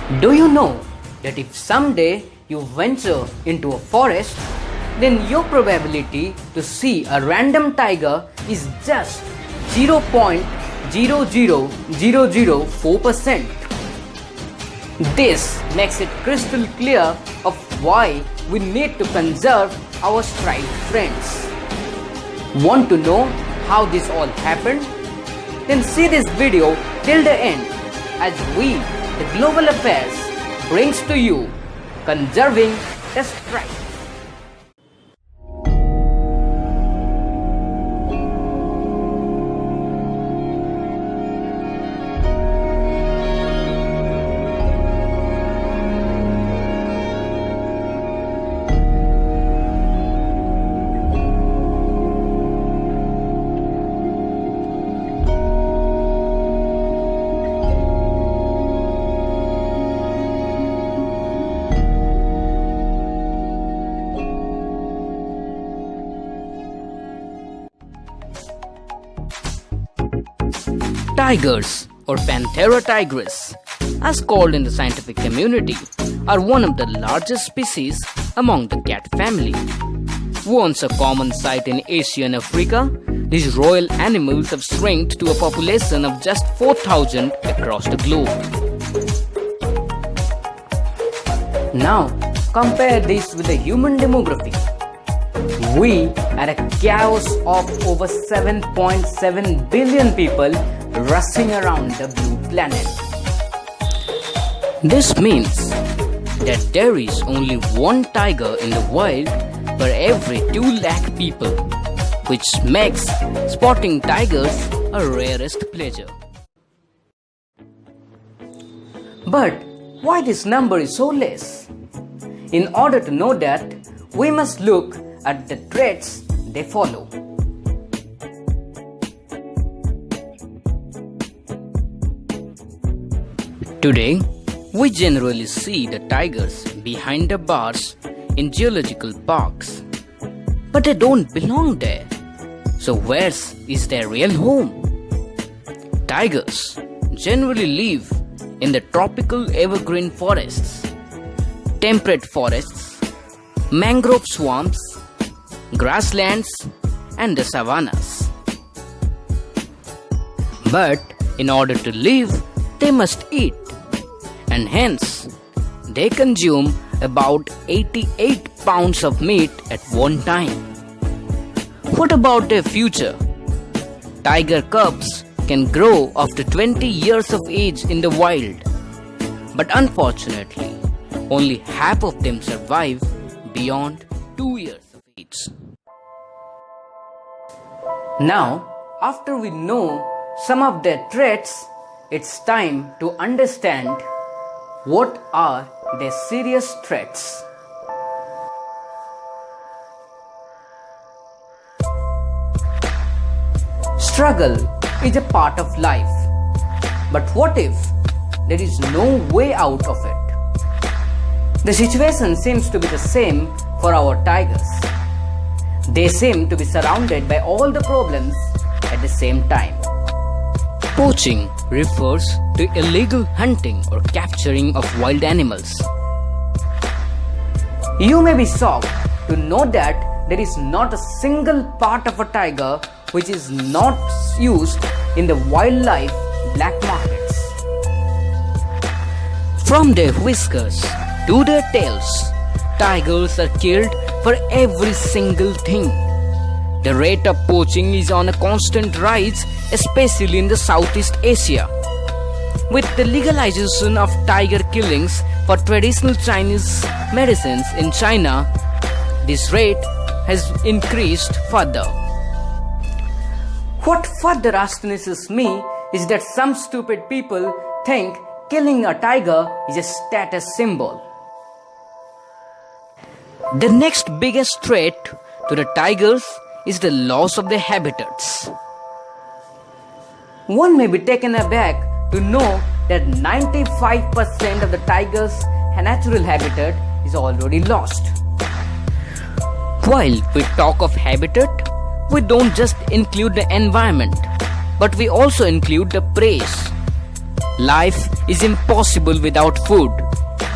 Do you know that if someday you venture into a forest, then your probability to see a random tiger is just 0.00004%. This makes it crystal clear of why we need to conserve our striped friends. Want to know how this all happened? Then see this video till the end as we, the Global Affairs, brings to you Conserving the Stripe. Tigers, or Panthera tigris, as called in the scientific community, are one of the largest species among the cat family. Once a common sight in Asia and Africa, these royal animals have shrunk to a population of just 4,000 across the globe. Now, compare this with the human demography. We are a chaos of over 7.7 billion people rushing around the blue planet. This means that there is only one tiger in the wild per every 2 lakh people, which makes spotting tigers a rarest pleasure. But why this number is so less? In order to know that, we must look at the traits they follow. Today, we generally see the tigers behind the bars in zoological parks. But they don't belong there. So where is their real home? Tigers generally live in the tropical evergreen forests, temperate forests, mangrove swamps, grasslands, and the savannas. But in order to live, they must eat, and hence they consume about 88 pounds of meat at one time. What about their future? Tiger cubs can grow after 20 years of age in the wild, but unfortunately, only half of them survive beyond 2 years of age. Now, after we know some of their traits, it's time to understand what are their serious threats. Struggle is a part of life. But what if there is no way out of it? The situation seems to be the same for our tigers. They seem to be surrounded by all the problems at the same time. Poaching refers to illegal hunting or capturing of wild animals. You may be shocked to know that there is not a single part of a tiger which is not used in the wildlife black markets. From their whiskers to their tails, tigers are killed for every single thing. The rate of poaching is on a constant rise, especially in the Southeast Asia. With the legalization of tiger killings for traditional Chinese medicines in China, this rate has increased further. What further astonishes me is that some stupid people think killing a tiger is a status symbol. The next biggest threat to the tigers is the loss of their habitats. One may be taken aback to know that 95% of the tiger's natural habitat is already lost. While we talk of habitat, we don't just include the environment, but we also include the prey. Life is impossible without food,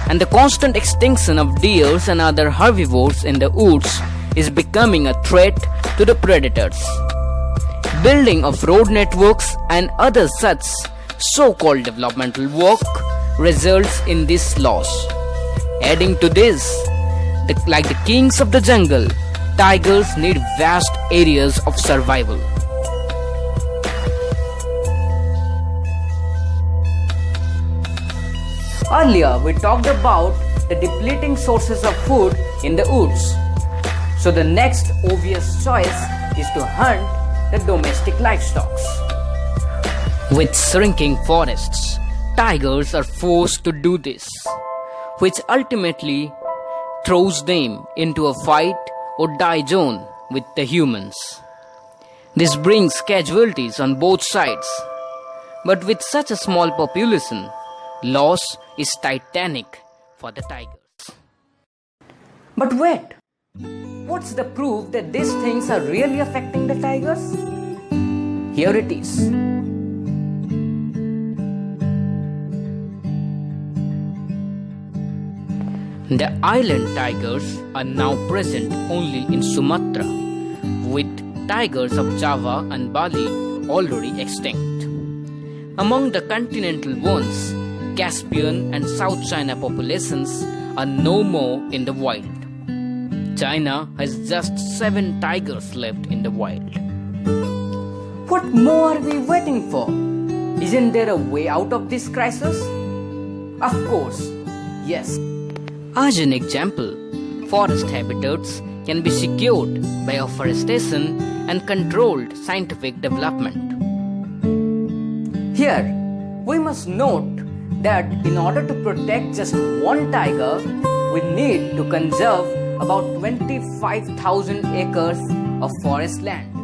and the constant extinction of deers and other herbivores in the woods is becoming a threat to the predators. Building of road networks and other such so-called developmental work results in this loss. Adding to this, like the kings of the jungle, tigers need vast areas of survival. Earlier, we talked about the depleting sources of food in the woods. So the next obvious choice is to hunt the domestic livestock. With shrinking forests, tigers are forced to do this, which ultimately throws them into a fight or die zone with the humans. This brings casualties on both sides, but with such a small population, loss is titanic for the tigers. But wait, what's the proof that these things are really affecting the tigers? Here it is. The island tigers are now present only in Sumatra, with tigers of Java and Bali already extinct. Among the continental ones, Caspian and South China populations are no more in the wild. China has just 7 tigers left in the wild. What more are we waiting for? Isn't there a way out of this crisis? Of course, yes. As an example, forest habitats can be secured by afforestation and controlled scientific development. Here, we must note that in order to protect just one tiger, we need to conserve about 25,000 acres of forest land.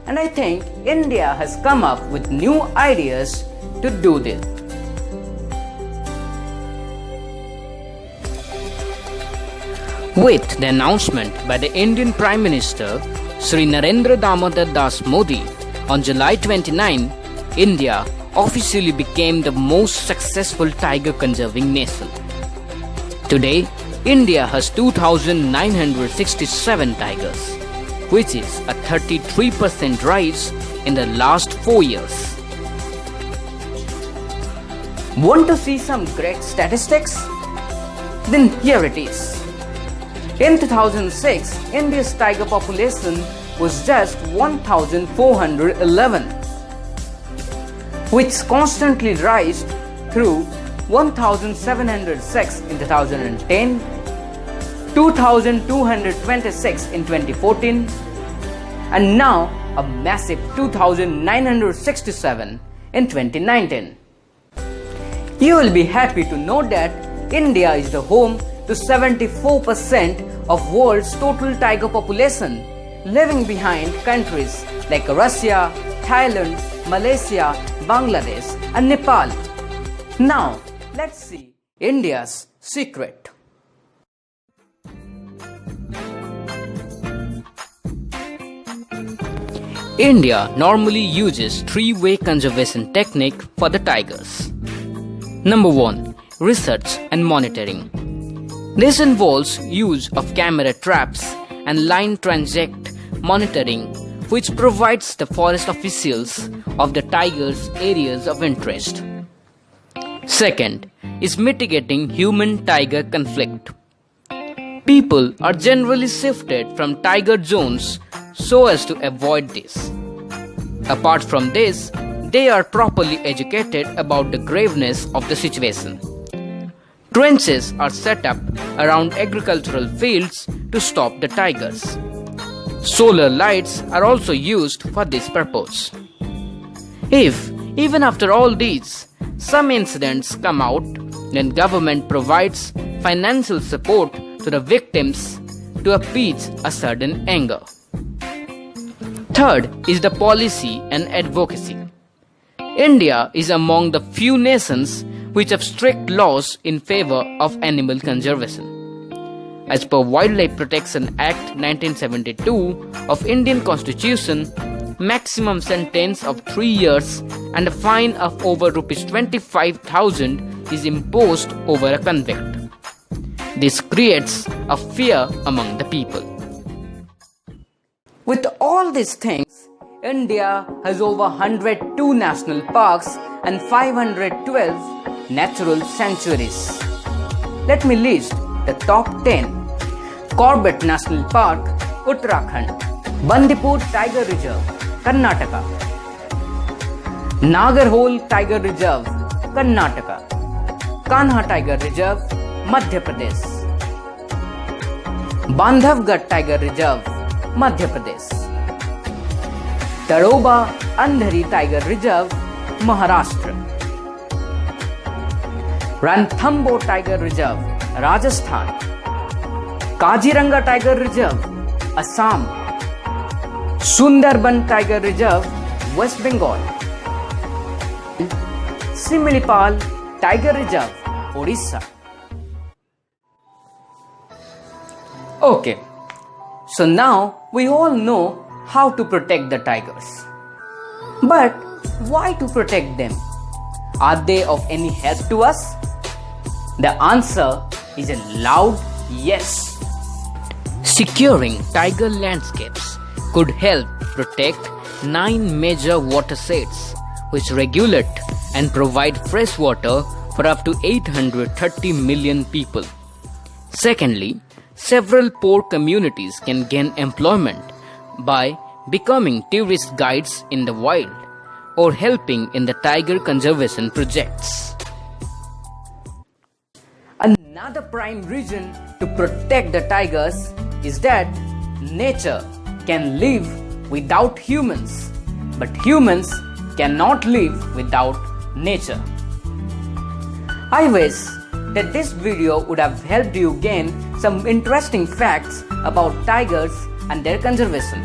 And I think India has come up with new ideas to do this. With the announcement by the Indian Prime Minister Sri Narendra Damodar Das Modi on July 29, India officially became the most successful tiger conserving nation. Today, India has 2,967 tigers, which is a 33% rise in the last 4 years. Want to see some great statistics? Then here it is. In 2006, India's tiger population was just 1,411, which constantly rose through 1,706 in 2010, 2,226 in 2014, and now a massive 2,967 in 2019. You will be happy to know that India is the home to 74% of world's total tiger population, leaving behind countries like Russia, Thailand, Malaysia, Bangladesh and Nepal. Now, let's see India's secret. India normally uses 3-way conservation technique for the tigers. Number 1. Research and monitoring. This involves use of camera traps and line transect monitoring, which provides the forest officials of the tigers' areas of interest. Second is mitigating human-tiger conflict. People are generally shifted from tiger zones so as to avoid this. Apart from this, they are properly educated about the graveness of the situation. Trenches are set up around agricultural fields to stop the tigers. Solar lights are also used for this purpose. If, even after all these, some incidents come out, then government provides financial support to the victims to appease a certain anger. Third is the policy and advocacy. India is among the few nations which have strict laws in favor of animal conservation. As per Wildlife Protection Act 1972 of Indian Constitution, maximum sentence of 3 years and a fine of over rupees 25,000 is imposed over a convict. This creates a fear among the people. With all these things, India has over 102 national parks and 512 natural sanctuaries. Let me list the top 10. Corbett National Park, Uttarakhand. Bandipur Tiger Reserve, Karnataka. Nagarhole Tiger Reserve, Karnataka. Kanha Tiger Reserve, Madhya Pradesh. Bandhavgarh Tiger Reserve, Madhya Pradesh. Taroba Andhari Tiger Reserve, Maharashtra. Ranthambore Tiger Reserve, Rajasthan. Kaziranga Tiger Reserve, Assam. Sundarban Tiger Reserve, West Bengal. Similipal Tiger Reserve, Odisha. Okay, so now we all know how to protect the tigers. But why to protect them? Are they of any help to us? The answer is a loud yes. Securing tiger landscapes could help protect 9 major watersheds which regulate and provide fresh water for up to 830 million people. Secondly, several poor communities can gain employment by becoming tourist guides in the wild or helping in the tiger conservation projects. Another prime reason to protect the tigers is that nature can live without humans, but humans cannot live without nature. I wish that this video would have helped you gain some interesting facts about tigers and their conservation.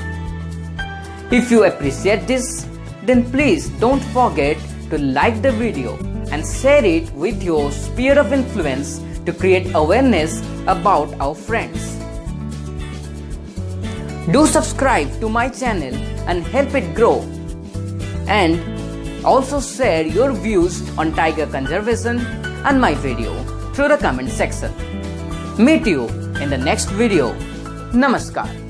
If you appreciate this, then please don't forget to like the video and share it with your sphere of influence to create awareness about our friends. Do subscribe to my channel and help it grow. And also share your views on tiger conservation and my video through the comment section. Meet you in the next video. Namaskar.